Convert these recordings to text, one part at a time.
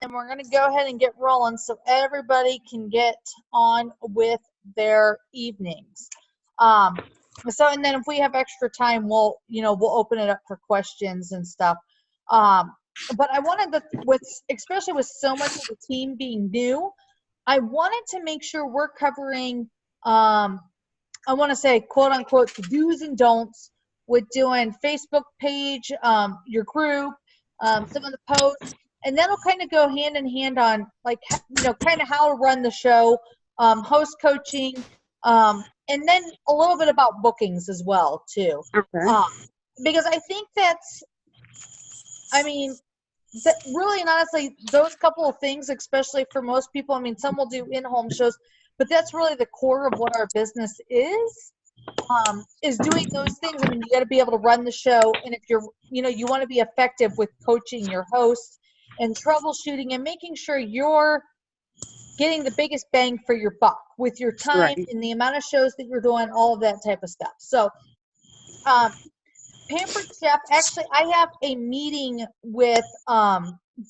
and we're going to go ahead and get rolling so everybody can get on with their evenings. And then if we have extra time, we'll open it up for questions and stuff. But I wanted especially with so much of the team being new, I wanted to make sure we're covering, I want to say, quote unquote, the do's and don'ts with doing Facebook page, your group, some of the posts, and that'll kind of go hand in hand on kind of how to run the show, host coaching, and then a little bit about bookings as well too. Okay. Because I think really and honestly, those couple of things, especially for most people, some will do in-home shows, but that's really the core of what our business is doing those things. You got to be able to run the show, and if you want to be effective with coaching your hosts and troubleshooting and making sure you're getting the biggest bang for your buck with your time Right. and the amount of shows that you're doing, all of that type of stuff. So, Pampered Chef, actually, I have a meeting with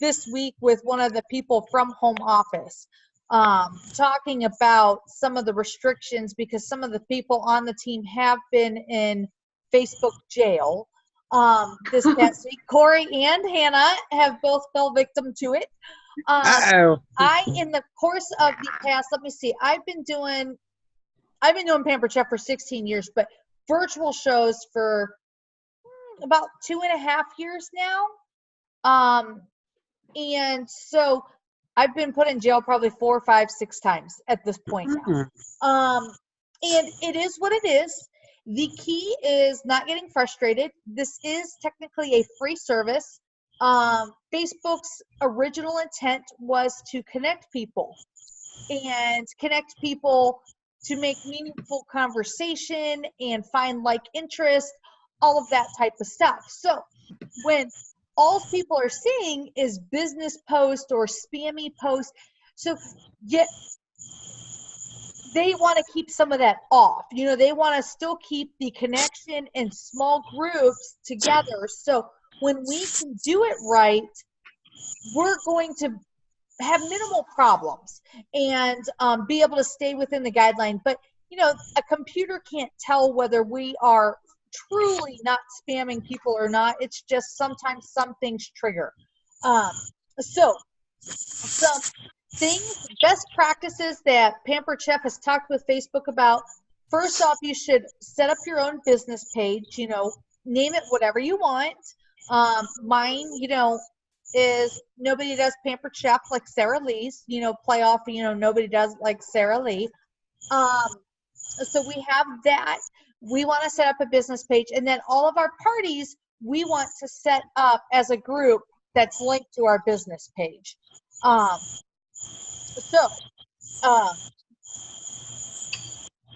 this week with one of the people from home office, talking about some of the restrictions, because some of the people on the team have been in Facebook jail this past week. Corey and Hannah have both fell victim to it. In the course of the past, let me see, I've been doing Pampered Chef for 16 years, but virtual shows for about 2.5 years now. And so I've been put in jail probably 4, 5, 6 times at this point now. And it is what it is. The key is not getting frustrated. This is technically a free service. Facebook's original intent was to connect people to make meaningful conversation and find interest, all of that type of stuff. So when all people are seeing is business posts or spammy posts, so they want to keep some of that off. They want to still keep the connection in small groups together. So when we can do it right, we're going to have minimal problems and be able to stay within the guideline. But a computer can't tell whether we are truly not spamming people or not. It's just sometimes some things trigger. So some things, best practices that Pampered Chef has talked with Facebook about. First off, you should set up your own business page. Name it whatever you want. Mine, is Nobody Does Pampered Chef Like Sara Lee's. Play off, Nobody Does Like Sara Lee. So we have that. We want to set up a business page, and then all of our parties we want to set up as a group that's linked to our business page.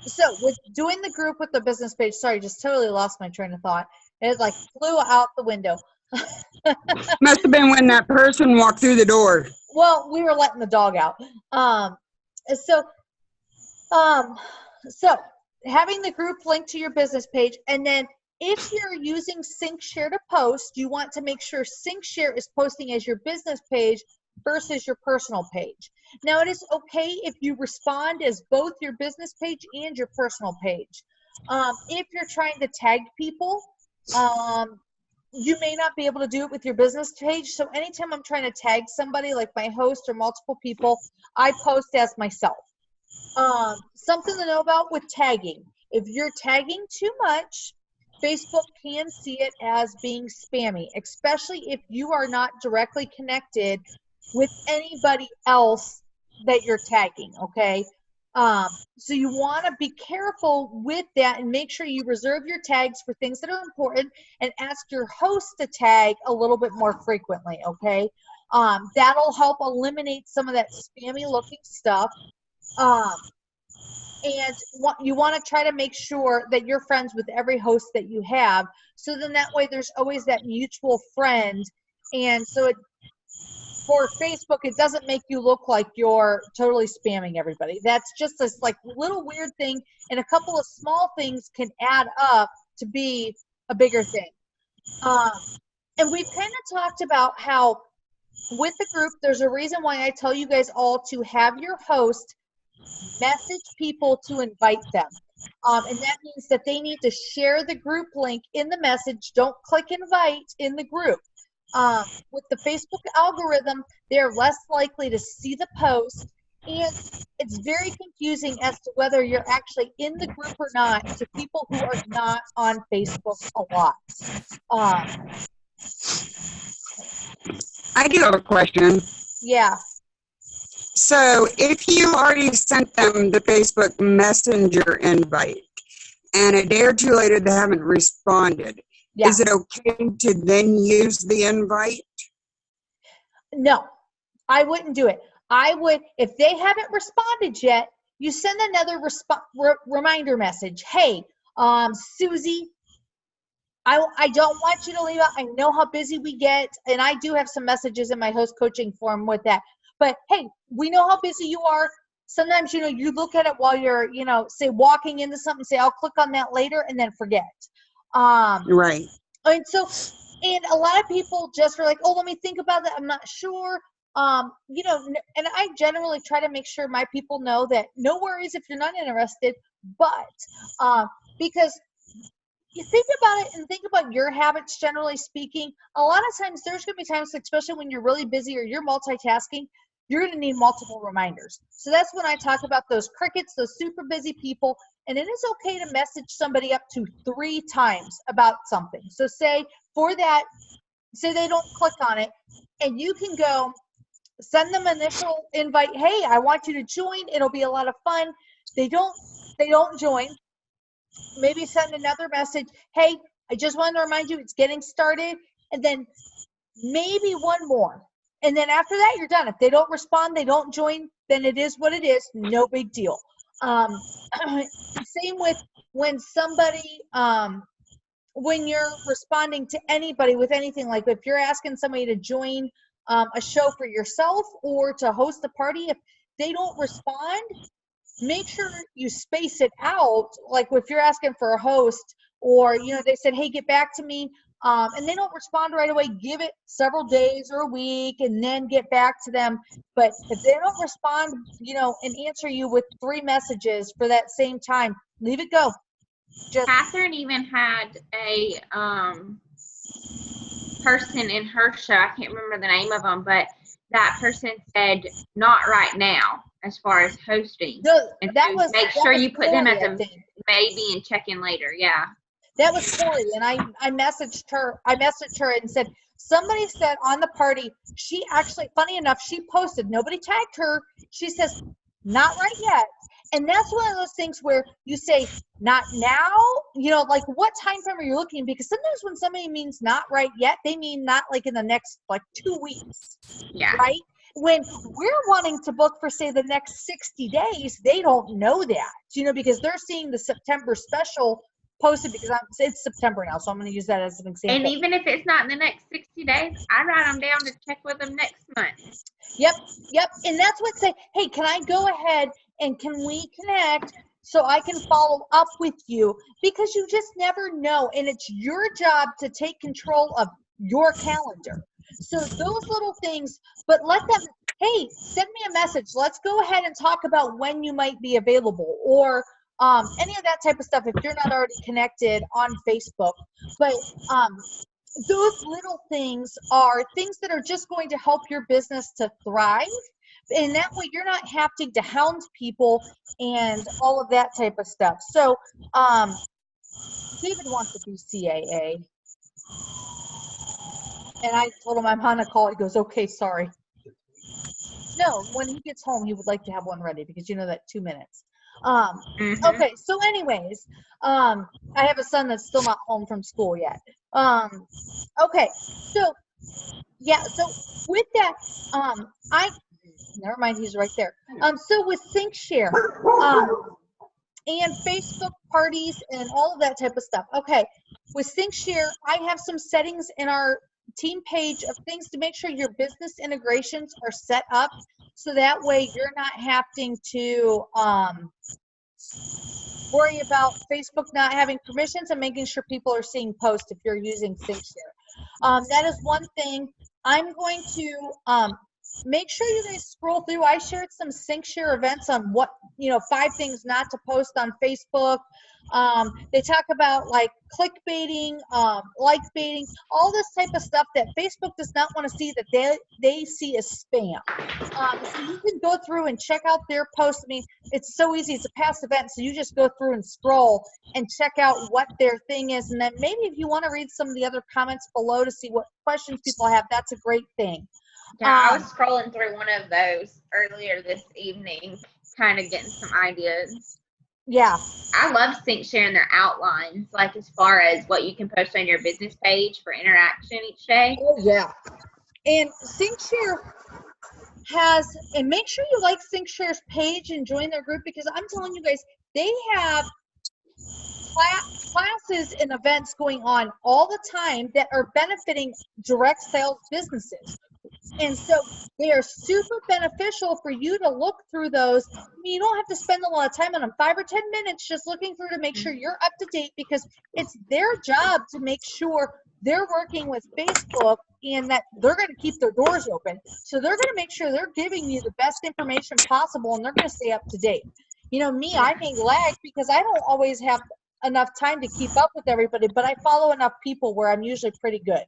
So with doing the group with the business page, sorry, just totally lost my train of thought. It flew out the window. Must have been when that person walked through the door. Well, we were letting the dog out. So having the group linked to your business page, and then if you're using SyncShare to post, you want to make sure SyncShare is posting as your business page versus your personal page. Now, it is okay if you respond as both your business page and your personal page. If you're trying to tag people, you may not be able to do it with your business page. So anytime I'm trying to tag somebody, like my host or multiple people, I post as myself. Something to know about with tagging. If you're tagging too much, Facebook can see it as being spammy, especially if you are not directly connected with anybody else that you're tagging, okay? So you want to be careful with that and make sure you reserve your tags for things that are important and ask your host to tag a little bit more frequently, okay? That'll help eliminate some of that spammy looking stuff. And you want to try to make sure that you're friends with every host that you have, so then that way there's always that mutual friend. And so for Facebook, it doesn't make you look like you're totally spamming everybody. That's just this little weird thing, and a couple of small things can add up to be a bigger thing. And we've kind of talked about how with the group, there's a reason why I tell you guys all to have your host message people to invite them. And that means that they need to share the group link in the message. Don't click invite in the group. With the Facebook algorithm, they're less likely to see the post, and it's very confusing as to whether you're actually in the group or not to people who are not on Facebook a lot. I do have a question. Yeah. So if you already sent them the Facebook Messenger invite and a day or two later they haven't responded, Yeah. is it okay to then use the invite? No, I wouldn't do it. I would, if they haven't responded yet, you send another reminder message. Hey, Susie, I don't want you to leave out. I know how busy we get, and I do have some messages in my host coaching form with that. But hey, we know how busy you are. Sometimes, you look at it while you're, say walking into something, say, I'll click on that later, and then forget. Right. And so, and a lot of people just are like, oh, let me think about that. I'm not sure. And I generally try to make sure my people know that no worries if you're not interested, but because you think about it and think about your habits, generally speaking, a lot of times there's going to be times, especially when you're really busy or you're multitasking, you're going to need multiple reminders. So that's when I talk about those crickets, those super busy people. And it is okay to message somebody up to 3 times about something. So say they don't click on it, and you can go send them initial invite. Hey, I want you to join. It'll be a lot of fun. They don't join. Maybe send another message. Hey, I just wanted to remind you it's getting started. And then maybe one more. And then after that, you're done. If they don't respond, they don't join, then it is what it is. No big deal. Same with when somebody, when you're responding to anybody with anything, like if you're asking somebody to join a show for yourself or to host a party, if they don't respond, make sure you space it out. Like if you're asking for a host, or they said, hey, get back to me, and they don't respond right away, give it several days or a week and then get back to them. But if they don't respond, and answer you with 3 messages for that same time, leave it go. Catherine even had a person in her show, I can't remember the name of them, but that person said not right now as far as hosting. No, and so make sure you put them as a thing. maybe and check in later. Yeah. That was Corey, and I messaged her and said, somebody said on the party, she actually, funny enough, she posted, nobody tagged her. She says, not right yet. And that's one of those things where you say, not now, like what time frame are you looking? Because sometimes when somebody means not right yet, they mean not like in the next 2 weeks. Yeah. Right? When we're wanting to book for, say, the next 60 days, they don't know that, because they're seeing the September special posted, because it's September now, so I'm going to use that as an example. And even if it's not in the next 60 days, I write them down to check with them next month. Yep. And that's what say, hey, can I go ahead and can we connect so I can follow up with you? Because you just never know, and it's your job to take control of your calendar. So those little things, but let them, hey, send me a message. Let's go ahead and talk about when you might be available, or any of that type of stuff if you're not already connected on Facebook. But those little things are things that are just going to help your business to thrive. And that way you're not having to hound people and all of that type of stuff. So David wants a BCAA. And I told him I'm on a call. He goes, okay, sorry. No, when he gets home, he would like to have one ready, because that 2 minutes. Okay, so anyways, I have a son that's still not home from school yet. Okay, so yeah, so with that, never mind, he's right there. So with ThinkShare, and Facebook parties and all of that type of stuff. Okay, with ThinkShare, I have some settings in our team page of things to make sure your business integrations are set up, so that way you're not having to worry about Facebook not having permissions and making sure people are seeing posts if you're using ThinkShare. That is one thing. I'm going to make sure you guys scroll through. I shared some SyncShare events on what, 5 things not to post on Facebook. They talk about like clickbaiting, like baiting, all this type of stuff that Facebook does not want to see, that they see as spam. So you can go through and check out their posts. I mean, it's so easy. It's a past event, so you just go through and scroll and check out what their thing is. And then maybe if you want to read some of the other comments below to see what questions people have, that's a great thing. Yeah, I was scrolling through one of those earlier this evening, kind of getting some ideas. Yeah. I love SyncShare their outlines, like as far as what you can post on your business page for interaction each day. Oh, yeah. And SyncShare has, and make sure you like SyncShare's page and join their group, because I'm telling you guys, they have classes and events going on all the time that are benefiting direct sales businesses. And so they are super beneficial for you to look through those. I mean, you don't have to spend a lot of time on them, 5 or 10 minutes just looking through to make sure you're up to date, because it's their job to make sure they're working with Facebook and that they're going to keep their doors open. So they're going to make sure they're giving you the best information possible, and they're going to stay up to date. Me, I may lag because I don't always have enough time to keep up with everybody, but I follow enough people where I'm usually pretty good.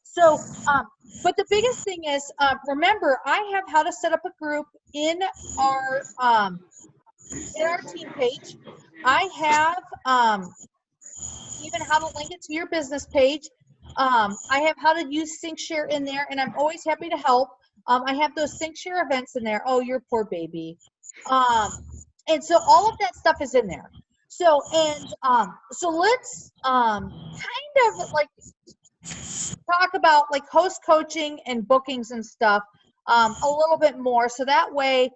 So, but the biggest thing is, remember, I have how to set up a group in our team page. I have even how to link it to your business page. I have how to use SyncShare in there, and I'm always happy to help. I have those SyncShare events in there. Oh, your poor baby. And so all of that stuff is in there. So, so let's kind of like talk about like host coaching and bookings and stuff a little bit more, so that way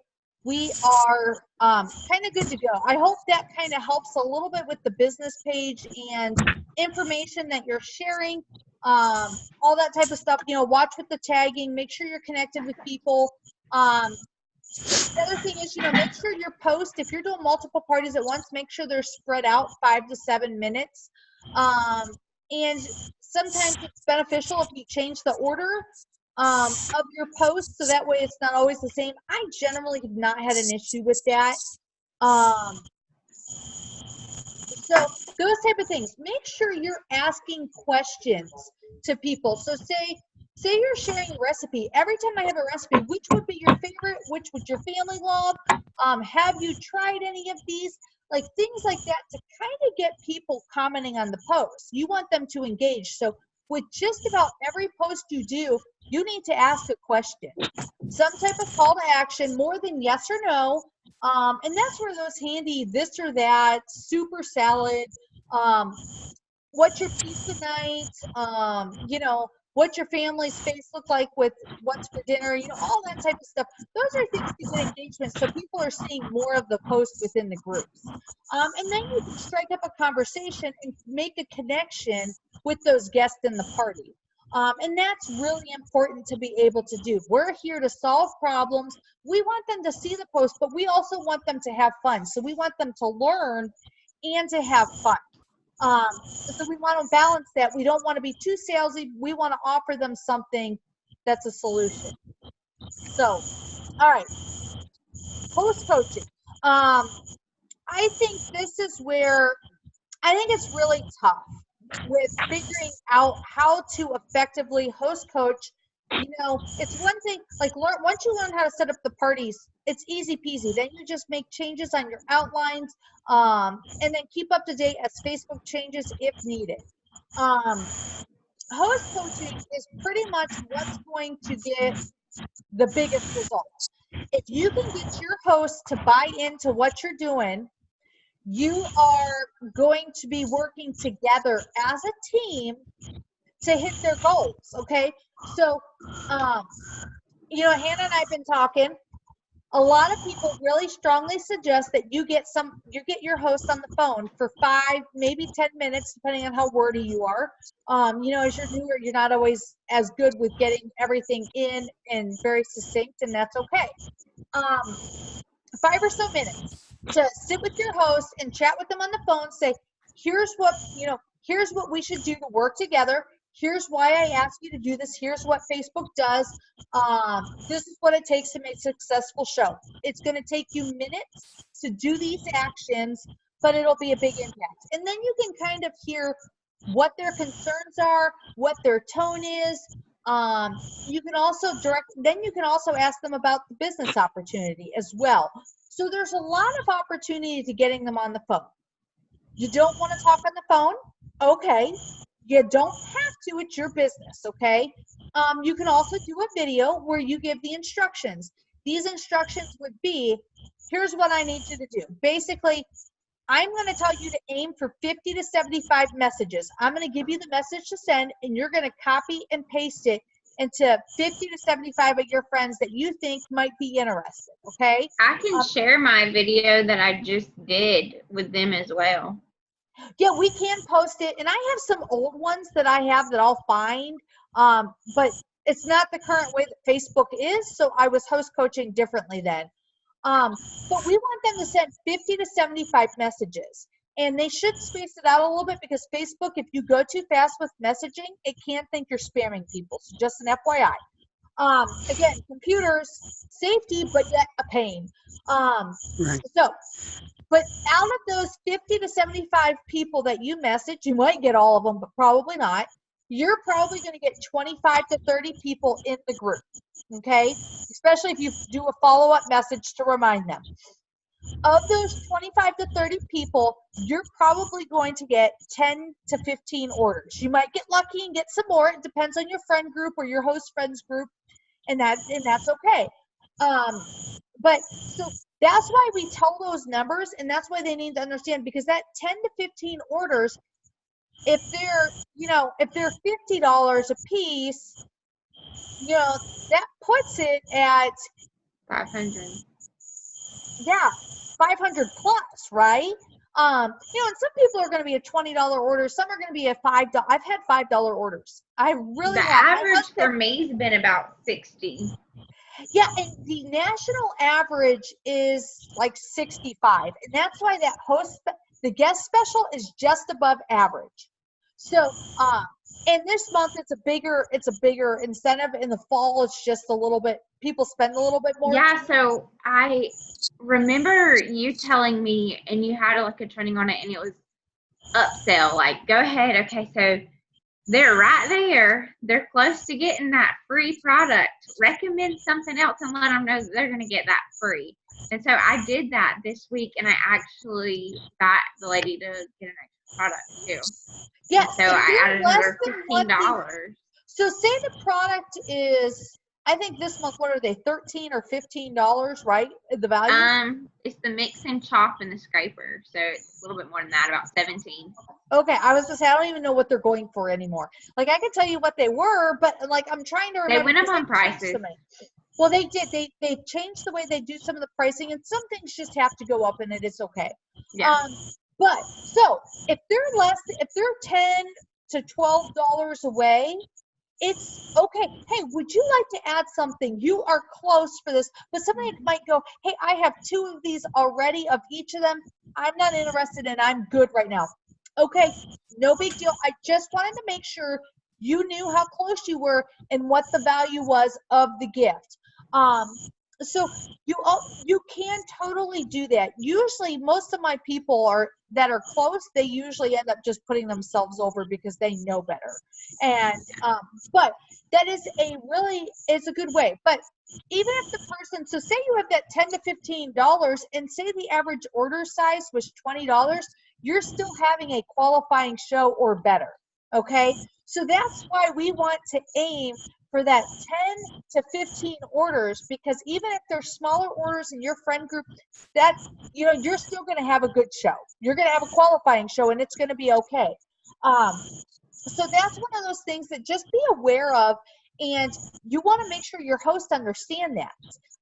we are kind of good to go. I hope that kind of helps a little bit with the business page and information that you're sharing, all that type of stuff. Watch with the tagging, make sure you're connected with people. The other thing is, make sure your post, if you're doing multiple parties at once, make sure they're spread out 5 to 7 minutes. And sometimes it's beneficial if you change the order of your posts, so that way it's not always the same. I generally have not had an issue with that. So those type of things. Make sure you're asking questions to people. So say you're sharing a recipe. Every time I have a recipe, which would be your favorite? Which would your family love? Have you tried any of these? Like things like that, to kind of get people commenting on the post. You want them to engage. So with just about every post you do, you need to ask a question. Some type of call to action, more than yes or no. And that's where those handy this or that, super salad, what's your pizza night, what's your family's face look like with what's for dinner, all that type of stuff. Those are things to get engagement, so people are seeing more of the posts within the groups. And then you can strike up a conversation and make a connection with those guests in the party. And that's really important to be able to do. We're here to solve problems. We want them to see the post, but we also want them to have fun. So we want them to learn and to have fun. So we want to balance that. We don't want to be too salesy. We want to offer them something that's a solution. So, all right, host coaching. I think this is where I think it's really tough with figuring out how to effectively host coach. It's one thing, like once you learn how to set up the parties, it's easy peasy. Then you just make changes on your outlines, and then keep up to date as Facebook changes if needed. Host coaching is pretty much what's going to get the biggest results. If you can get your host to buy into what you're doing, you are going to be working together as a team to hit their goals, okay? So, Hannah and I have been talking. A lot of people really strongly suggest that you get your host on the phone for 5, maybe 10 minutes, depending on how wordy you are. As you're newer, you're not always as good with getting everything in and very succinct, and that's okay. 5 or so minutes to sit with your host and chat with them on the phone. Say, here's what we should do to work together. Here's why I ask you to do this. Here's what Facebook does. This is what it takes to make a successful show. It's going to take you minutes to do these actions, but it'll be a big impact. And then you can kind of hear what their concerns are, what their tone is. You can also ask them about the business opportunity as well. So there's a lot of opportunity to getting them on the phone. You don't want to talk on the phone? Okay. You don't have to, it's your business, okay? You can also do a video where you give the instructions. These instructions would be, here's what I need you to do. Basically, I'm going to tell you to aim for 50 to 75 messages. I'm going to give you the message to send, and you're going to copy and paste it into 50 to 75 of your friends that you think might be interested, okay? I can share my video that I just did with them as well. Yeah, we can post it, and I have some old ones that I have that I'll find, but it's not the current way that Facebook is, so I was host coaching differently then. But we want them to send 50 to 75 messages, and they should space it out a little bit because Facebook, if you go too fast with messaging, it can think you're spamming people, so just an FYI. Again, computers, safety, but yet a pain. Right. So, but out of those 50 to 75 people that you message, you might get all of them, but probably not. You're probably going to get 25 to 30 people in the group, okay? Especially if you do a follow-up message to remind them. Of those 25 to 30 people, you're probably going to get 10 to 15 orders. You might get lucky and get some more. It depends on your friend group or your host friends group, and that's okay. But so that's why we tell those numbers, and that's why they need to understand, because that 10 to 15 orders, if they're $50 a piece, that puts it at 500. Yeah, 500 plus, right? And some people are going to be a $20 order. Some are going to be a $5. I've had $5 orders. I really The have. average for me has been about 60. Yeah, and the national average is like 65, and that's why the guest special is just above average. So, and this month it's a bigger incentive. In the fall, it's just a little bit. People spend a little bit more. Yeah, so I remember you telling me, and you had like a training on it, and it was upsell. Like, go ahead. Okay, so they're right there. They're close to getting that free product. Recommend something else and let them know that they're going to get that free. And so I did that this week, and I actually got the lady to get an extra product too. Yeah. And so I added another $15. So say the product is, I think this month, what are they, $13 or $15, right? The value? It's the mix and chop and the scraper. So it's a little bit more than that, about 17. Okay, I was gonna say I don't even know what they're going for anymore. Like I can tell you what they were, but like I'm trying to remember. They went up on prices. Well, they did. They changed the way they do some of the pricing, and some things just have to go up, and it is okay. Yeah. But so if they're $10 to $12 away, it's okay. Hey, would you like to add something? You are close for this, but somebody might go, hey, I have 2 of these already of each of them. I'm not interested and I'm good right now. Okay, no big deal. I just wanted to make sure you knew how close you were and what the value was of the gift. So you can totally do that. Usually most of my people that are close, they usually end up just putting themselves over because they know better. And but that is it's a good way. But even if the person, so say you have that $10 to $15 and say the average order size was $20, you're still having a qualifying show or better. Okay? So that's why we want to aim for that 10 to 15 orders, because even if they're smaller orders in your friend group, that's, you're still going to have a good show. You're going to have a qualifying show and it's going to be okay. So that's one of those things that just be aware of, and you want to make sure your hosts understand that.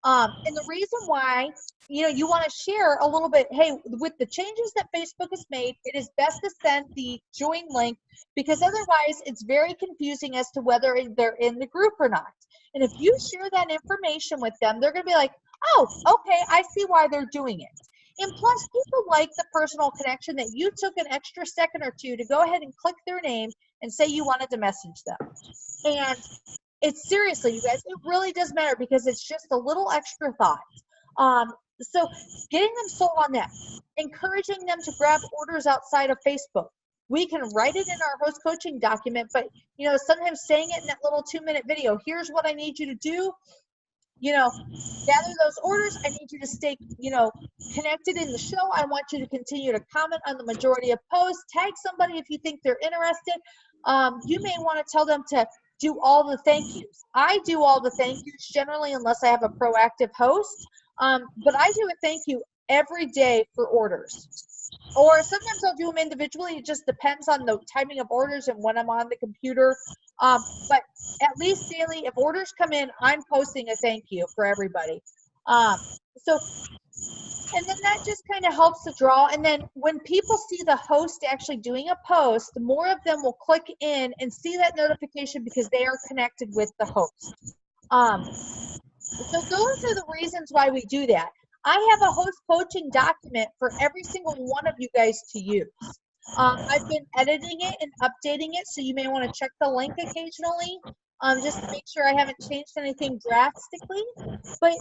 And the reason why, you want to share a little bit, hey, with the changes that Facebook has made, it is best to send the join link, because otherwise it's very confusing as to whether they're in the group or not. And if you share that information with them, they're going to be like, oh, okay, I see why they're doing it. And plus, people like the personal connection that you took an extra second or two to go ahead and click their name and say you wanted to message them. And it's seriously, you guys, it really does matter because it's just a little extra thought. So getting them sold on that, encouraging them to grab orders outside of Facebook. We can write it in our host coaching document, but sometimes saying it in that little 2-minute video, here's what I need you to do. Gather those orders. I need you to stay, connected in the show. I want you to continue to comment on the majority of posts. Tag somebody if you think they're interested. You may want to tell them to do all the thank yous. I do all the thank yous generally unless I have a proactive host. But I do a thank you every day for orders. Or sometimes I'll do them individually. It just depends on the timing of orders and when I'm on the computer. But at least daily, if orders come in, I'm posting a thank you for everybody. And then that just kind of helps to draw. And then when people see the host actually doing a post, more of them will click in and see that notification because they are connected with the host. So those are the reasons why we do that. I have a host coaching document for every single one of you guys to use. I've been editing it and updating it, so you may want to check the link occasionally, just to make sure I haven't changed anything drastically. But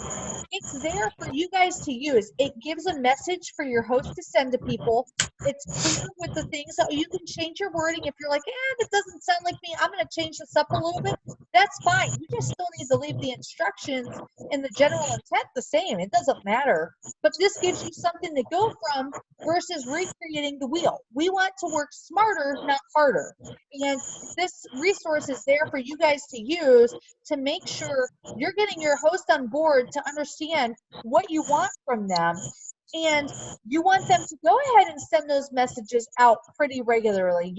it's there for you guys to use. It gives a message for your host to send to people. It's clear with the things. So you can change your wording if you're like, that doesn't sound like me. I'm going to change this up a little bit. That's fine. You just still need to leave the instructions and the general intent the same. It doesn't matter. But this gives you something to go from versus recreating the wheel. We want to work smarter, not harder. And this resource is there for you guys to use to make sure you're getting your host on board to understand what you want from them. And you want them to go ahead and send those messages out pretty regularly.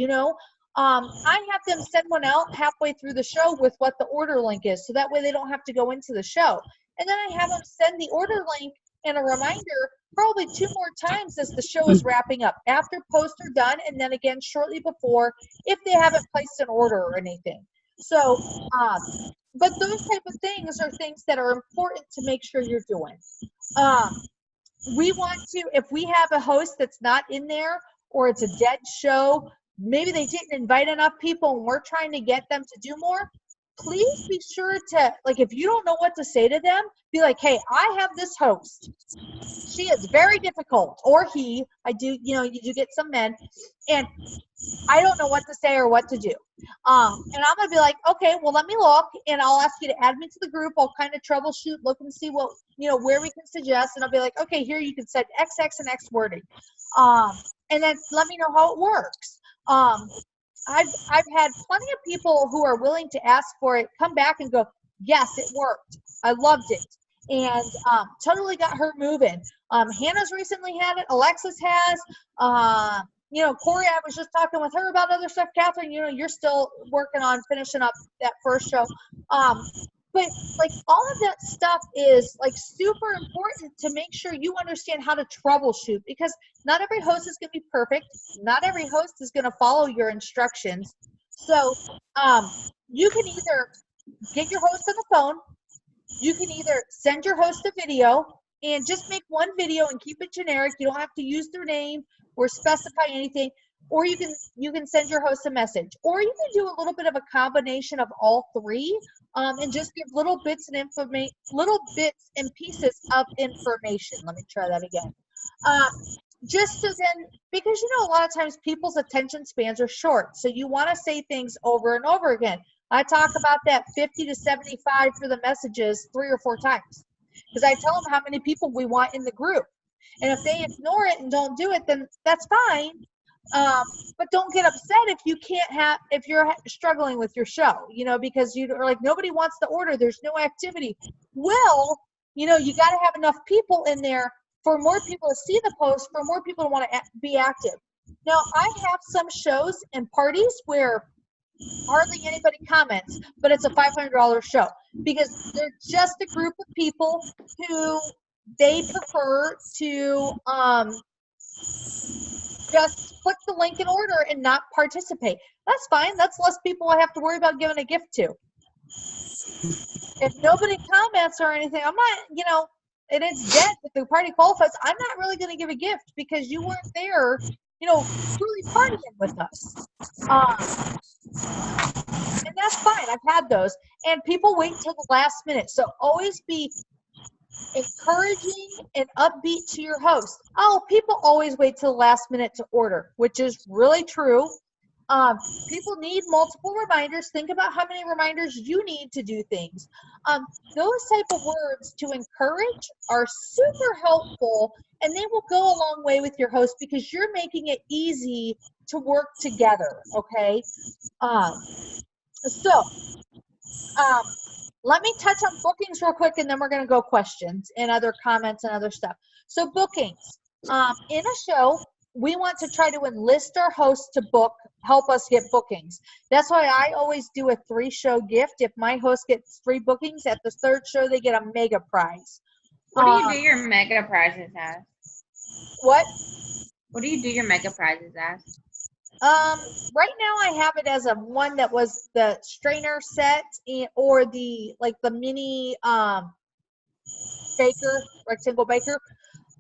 I have them send one out halfway through the show with what the order link is, so that way they don't have to go into the show. And then I have them send the order link and a reminder probably 2 more times as the show is wrapping up, after posts are done, and then again shortly before if they haven't placed an order or anything. So, but those type of things are things that are important to make sure you're doing. We want to, if we have a host that's not in there or it's a dead show, maybe they didn't invite enough people and we're trying to get them to do more, please be sure to, if you don't know what to say to them, be like, hey, I have this host. She is very difficult, or he, you do get some men, and I don't know what to say or what to do. And I'm going to be like, okay, well, let me look, and I'll ask you to add me to the group. I'll kind of troubleshoot, look and see what, where we can suggest, and I'll be like, okay, here you can set XX and X wording. And then let me know how it works. I've had plenty of people who are willing to ask for it come back and go, yes, it worked. I loved it. And totally got her moving. Hannah's recently had it. Alexis has. Corey, I was just talking with her about other stuff. Catherine, you're still working on finishing up that first show. But all of that stuff is super important to make sure you understand how to troubleshoot, because not every host is going to be perfect. Not every host is going to follow your instructions. So you can either get your host on the phone, you can either send your host a video and just make one video and keep it generic. You don't have to use their name or specify anything. Or you can send your host a message, or you can do a little bit of a combination of all three, and just give little bits and pieces of information. Let me try that again. Just so then, because a lot of times people's attention spans are short, so you want to say things over and over again. I talk about that 50 to 75 for the messages 3 or 4 times, because I tell them how many people we want in the group, and if they ignore it and don't do it, then that's fine. But don't get upset if you're struggling with your show, because you're like, nobody wants to order, there's no activity. Well, you got to have enough people in there for more people to see the post, for more people to want to be active. Now, I have some shows and parties where hardly anybody comments, but it's a $500 show, because they're just a group of people who they prefer to just click the link in order and not participate. That's fine. That's less people I have to worry about giving a gift to. If nobody comments or anything, I'm not, and it's dead, but the party qualifies, I'm not really going to give a gift because you weren't there, truly partying with us. And that's fine. I've had those. And people wait until the last minute. So always be encouraging and upbeat to your host. Oh, people always wait till the last minute to order, which is really true. People need multiple reminders. Think about how many reminders you need to do things. Those type of words to encourage are super helpful, and they will go a long way with your host because you're making it easy to work together, okay? Let me touch on bookings real quick, and then we're going to go questions and other comments and other stuff. So bookings. In a show, we want to try to enlist our hosts to help us get bookings. That's why I always do a 3-show gift. If my host gets 3 bookings, at the 3rd show, they get a mega prize. What do you do your mega prizes as? What? What do you do your mega prizes as? Right now I have it as a one that was the strainer set or the mini rectangle baker.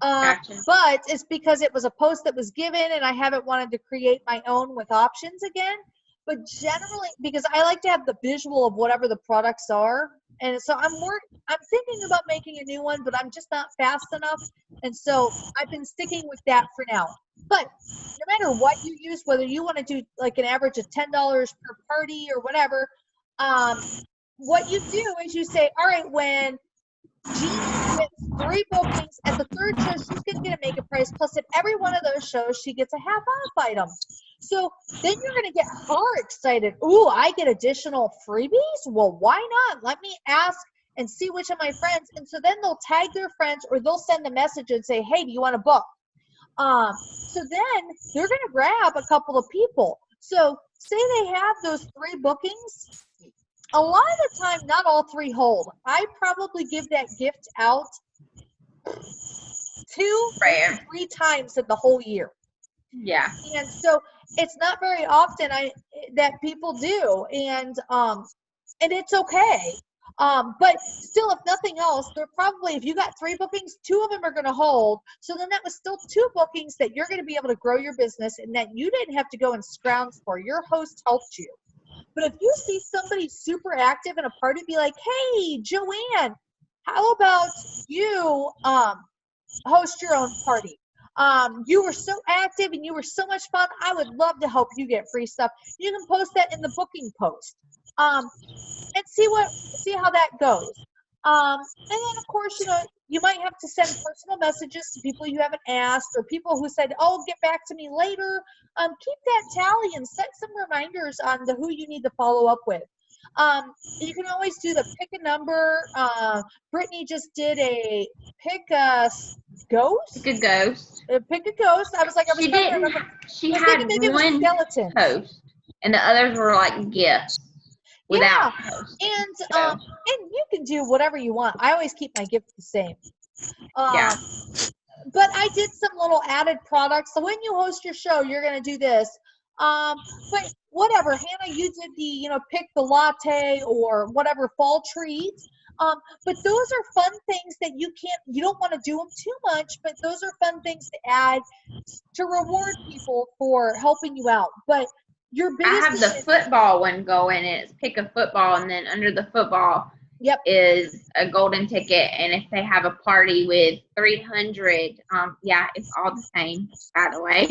Gotcha. But it's because it was a post that was given and I haven't wanted to create my own with options again. But generally, because I like to have the visual of whatever the products are. And so I'm thinking about making a new one, but I'm just not fast enough. And so I've been sticking with that for now. But no matter what you use, whether you want to do like an average of $10 per party or whatever, what you do is you say, all right, when Jean gets 3 bookings at the 3rd show, she's going to get a mega prize. Plus, at every one of those shows, she gets a half-off item. So then you're going to get her excited. Ooh, I get additional freebies? Well, why not? Let me ask and see which of my friends. And so then they'll tag their friends or they'll send a message and say, hey, do you want to book? So then they're going to grab a couple of people. So say they have those 3 bookings. A lot of the time, not all 3 hold. I probably give that gift out 2 or 3 times in the whole year. Yeah. And so it's not very often that people do, and it's okay. But still, if nothing else, they're probably, if you got 3 bookings, 2 of them are going to hold. So then that was still 2 bookings that you're going to be able to grow your business and that you didn't have to go and scrounge for. Your host helped you. But if you see somebody super active in a party, be like, hey, Joanne, how about you host your own party? You were so active and you were so much fun. I would love to help you get free stuff. You can post that in the booking post. And see how that goes. And then of course, you might have to send personal messages to people you haven't asked or people who said, oh, get back to me later. Keep that tally and set some reminders on who you need to follow up with. You can always do the pick a number. Brittany just did a pick a ghost. Pick a ghost. Pick a ghost. I was like, She didn't. She had one skeleton host, and the others were like gifts. Without host. And you can do whatever you want. I always keep my gift the same. Yeah. But I did some little added products. So when you host your show, you're going to do this. But whatever, Hannah, you did the, pick the latte or whatever fall treats. But those are fun things that you don't want to do them too much, but those are fun things to add to reward people for helping you out. But your biggest I have the football one going, and it's pick a football, and then under the football is a golden ticket. And if they have a party with 300, it's all the same, by the way.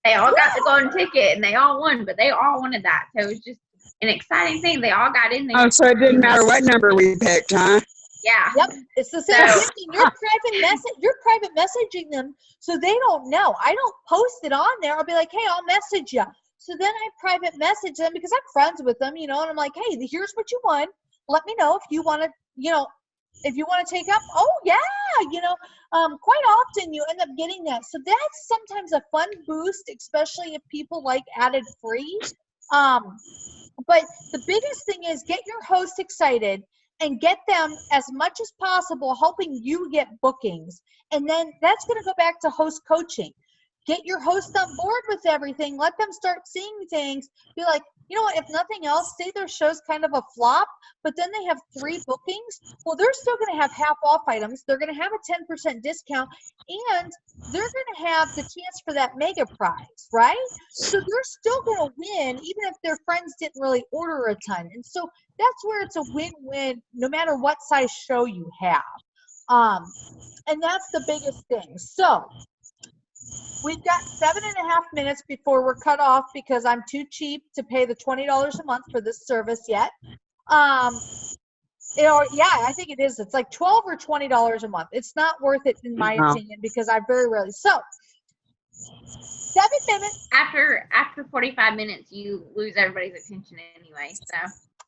They all got the golden ticket, and they all won, but they all wanted that. So it was just an exciting thing. They all got in there. Oh, so it didn't matter what number we picked, huh? Yeah. Yep. It's the same thing. You're private messaging them, so they don't know. I don't post it on there. I'll be like, hey, I'll message you. So then I private message them because I'm friends with them, and I'm like, hey, here's what you want. Let me know if you want to, if you want to take up. Oh yeah, quite often you end up getting that. So that's sometimes a fun boost, especially if people like added free. But the biggest thing is get your host excited and get them as much as possible helping you get bookings. And then that's going to go back to host coaching. get your host on board with everything. Let them start seeing things. Be like, you know what, if nothing else, say their show's kind of a flop, but then they have 3 bookings. Well, they're still going to have half off items. They're going to have a 10% discount, and they're going to have the chance for that mega prize, right? So they're still going to win, even if their friends didn't really order a ton. And so that's where it's a win-win, no matter what size show you have. And that's the biggest thing. So we've got 7.5 minutes before we're cut off because I'm too cheap to pay the $20 a month for this service yet. Yeah, I think it is. It's like $12 or $20 a month. It's not worth it in my opinion because I very rarely. So 7 minutes. After 45 minutes, you lose everybody's attention anyway. So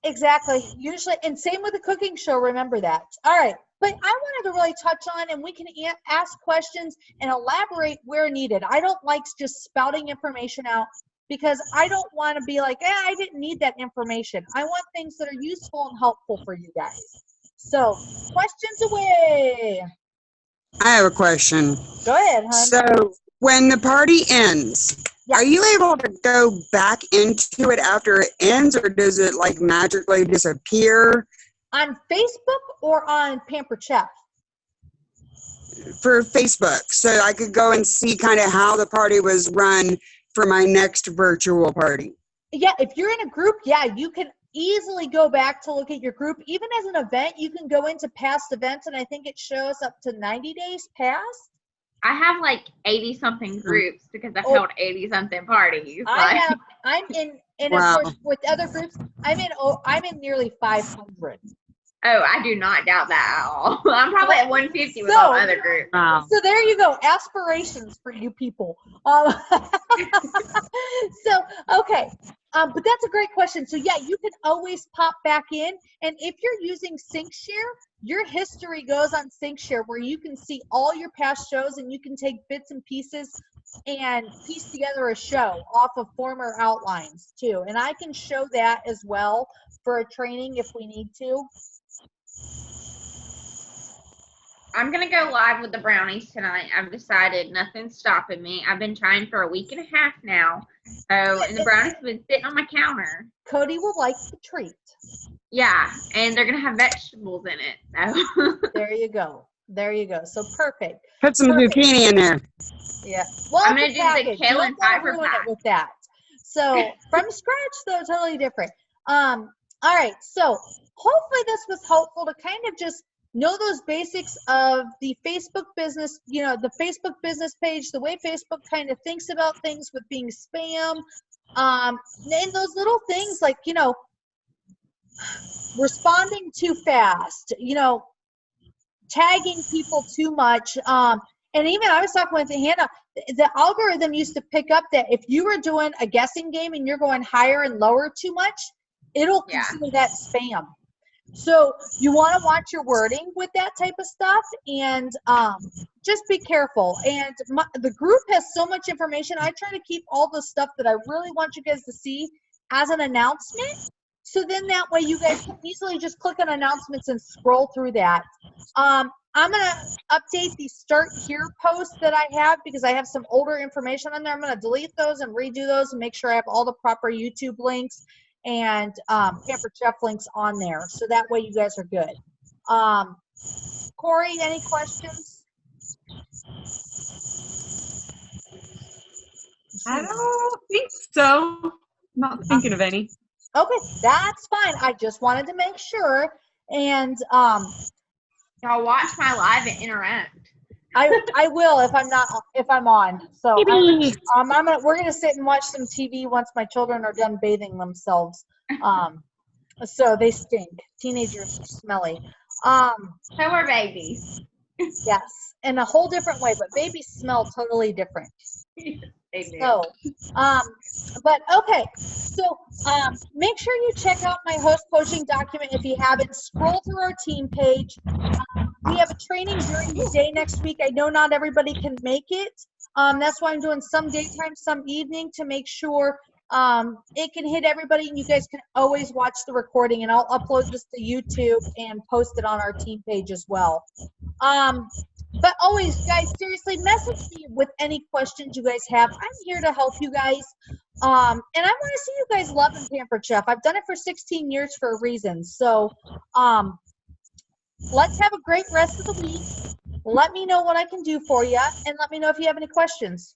exactly. Usually, and same with the cooking show. Remember that. All right. But I wanted to really touch on, and we can ask questions and elaborate where needed. I don't like just spouting information out because I don't want to be like, I didn't need that information. I want things that are useful and helpful for you guys. So, questions away. I have a question. Go ahead, hon. So when the party ends, are you able to go back into it after it ends, or does it like magically disappear? On Facebook or on Pampered Chef? For Facebook, so I could go and see kind of how the party was run for my next virtual party. Yeah, if you're in a group, yeah, you can easily go back to look at your group. Even as an event, you can go into past events, and I think it shows up to 90 days past. I have like 80-something groups because I've held 80-something parties. I'm in Wow. Of course, with other groups, I'm in nearly 500. Oh, I do not doubt that at all. I'm probably at 150 with all other groups. Wow. So there you go, aspirations for you people. So, okay. But that's a great question. So yeah, you can always pop back in. And if you're using SyncShare, your history goes on SyncShare where you can see all your past shows and you can take bits and pieces and piece together a show off of former outlines too. And I can show that as well for a training if we need to. I'm going to go live with the brownies tonight. I've decided nothing's stopping me. I've been trying for a week and a half now. And the brownies have been sitting on my counter. Cody will like the treat. Yeah, and they're going to have vegetables in it. So. There you go. There you go. So perfect. Put some zucchini in there. Yeah. Well, I'm going to do the kale and fiber pack with that. So from scratch, though, totally different. All right. So hopefully this was helpful to kind of just know those basics of the Facebook business, the Facebook business page, the way Facebook kind of thinks about things with being spam, and those little things like, responding too fast, tagging people too much. And even I was talking with Hannah, the algorithm used to pick up that if you were doing a guessing game and you're going higher and lower too much, it'll consider that spam. So you want to watch your wording with that type of stuff and just be careful. And the group has so much information. I try to keep all the stuff that I really want you guys to see as an announcement. So then that way you guys can easily just click on announcements and scroll through that. I'm going to update the Start Here posts that I have because I have some older information on there. I'm going to delete those and redo those and make sure I have all the proper YouTube links and Pampered Chef links on there. So that way you guys are good. Corey, any questions? I don't think so. Not thinking of any. Okay, that's fine. I just wanted to make sure. And y'all watch my live and interact. I will if I'm on. So we're gonna sit and watch some TV once my children are done bathing themselves. So they stink. Teenagers are smelly. So are babies. Yes, in a whole different way, but babies smell totally different. They do. So, but okay. So make sure you check out my host coaching document if you haven't. Scroll through our team page. We have a training during the day next week. I know not everybody can make it. That's why I'm doing some daytime, some evening to make sure it can hit everybody, and you guys can always watch the recording, and I'll upload this to YouTube and post it on our team page as well. But always, guys, seriously, message me with any questions you guys have. I'm here to help you guys. And I want to see you guys love and pamper Chef. I've done it for 16 years for a reason. So let's have a great rest of the week. Let me know what I can do for you, and let me know if you have any questions.